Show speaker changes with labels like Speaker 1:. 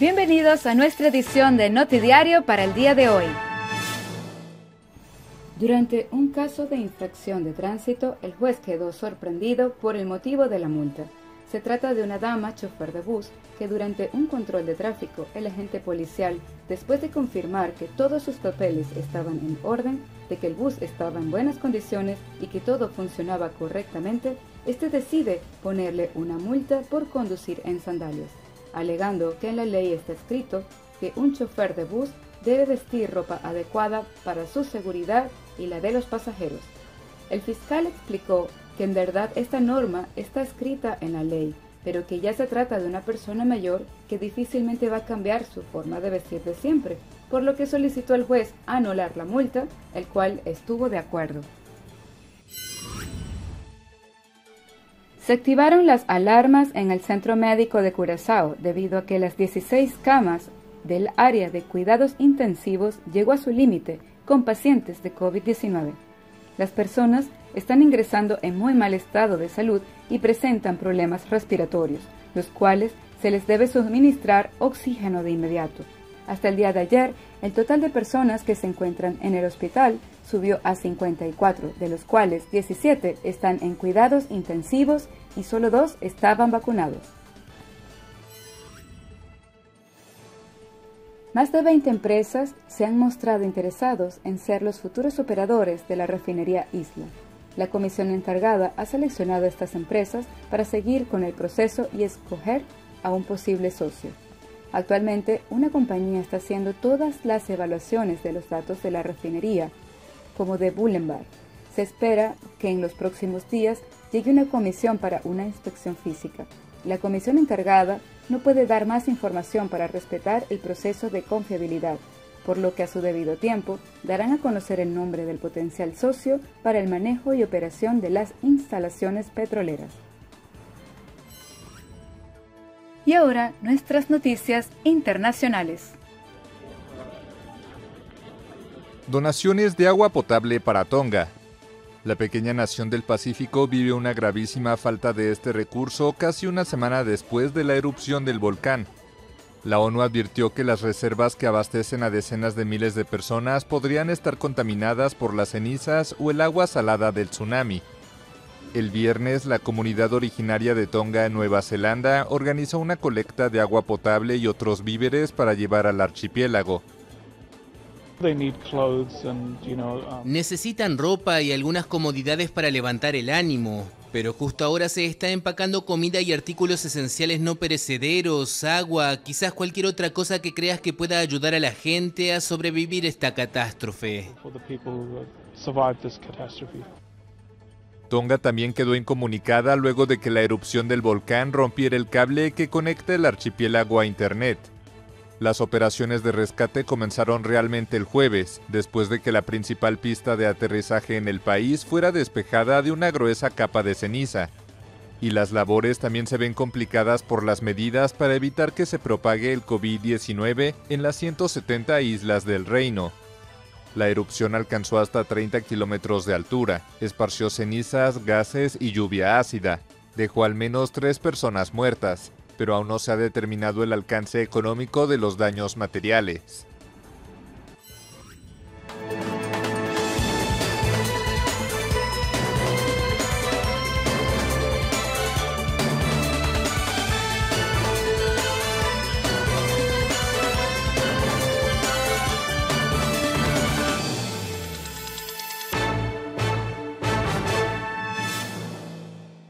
Speaker 1: Bienvenidos a nuestra edición de Notidiario para el día de hoy. Durante un caso de infracción de tránsito, el juez quedó sorprendido por el motivo de la multa. Se trata de una dama, chofer de bus, que durante un control de tráfico, el agente policial, después de confirmar que todos sus papeles estaban en orden, de que el bus estaba en buenas condiciones y que todo funcionaba correctamente, decide ponerle una multa por conducir en sandalias, alegando que en la ley está escrito que un chofer de bus debe vestir ropa adecuada para su seguridad y la de los pasajeros. El fiscal explicó que en verdad esta norma está escrita en la ley, pero que ya se trata de una persona mayor que difícilmente va a cambiar su forma de vestir de siempre, por lo que solicitó al juez anular la multa, el cual estuvo de acuerdo. Se activaron las alarmas en el Centro Médico de Curazao debido a que las 16 camas del área de cuidados intensivos llegó a su límite con pacientes de COVID-19. Las personas están ingresando en muy mal estado de salud y presentan problemas respiratorios, los cuales se les debe suministrar oxígeno de inmediato. Hasta el día de ayer, el total de personas que se encuentran en el hospital subió a 54, de los cuales 17 están en cuidados intensivos y solo 2 estaban vacunados. Más de 20 empresas se han mostrado interesados en ser los futuros operadores de la refinería Isla. La comisión encargada ha seleccionado a estas empresas para seguir con el proceso y escoger a un posible socio. Actualmente, una compañía está haciendo todas las evaluaciones de los datos de la refinería, como de Boulevard. Se espera que en los próximos días llegue una comisión para una inspección física. La comisión encargada no puede dar más información para respetar el proceso de confiabilidad, por lo que a su debido tiempo darán a conocer el nombre del potencial socio para el manejo y operación de las instalaciones petroleras. Y ahora, nuestras noticias internacionales.
Speaker 2: Donaciones de agua potable para Tonga. La pequeña nación del Pacífico vive una gravísima falta de este recurso casi una semana después de la erupción del volcán. La ONU advirtió que las reservas que abastecen a decenas de miles de personas podrían estar contaminadas por las cenizas o el agua salada del tsunami. El viernes, la comunidad originaria de Tonga en Nueva Zelanda organizó una colecta de agua potable y otros víveres para llevar al archipiélago.
Speaker 3: Necesitan ropa y algunas comodidades para levantar el ánimo, pero justo ahora se está empacando comida y artículos esenciales no perecederos, agua, quizás cualquier otra cosa que creas que pueda ayudar a la gente a sobrevivir esta catástrofe.
Speaker 2: Tonga también quedó incomunicada luego de que la erupción del volcán rompiera el cable que conecta el archipiélago a Internet. Las operaciones de rescate comenzaron realmente el jueves, después de que la principal pista de aterrizaje en el país fuera despejada de una gruesa capa de ceniza. Y las labores también se ven complicadas por las medidas para evitar que se propague el COVID-19 en las 170 islas del reino. La erupción alcanzó hasta 30 kilómetros de altura, esparció cenizas, gases y lluvia ácida. Dejó al menos 3 personas muertas, pero aún no se ha determinado el alcance económico de los daños materiales.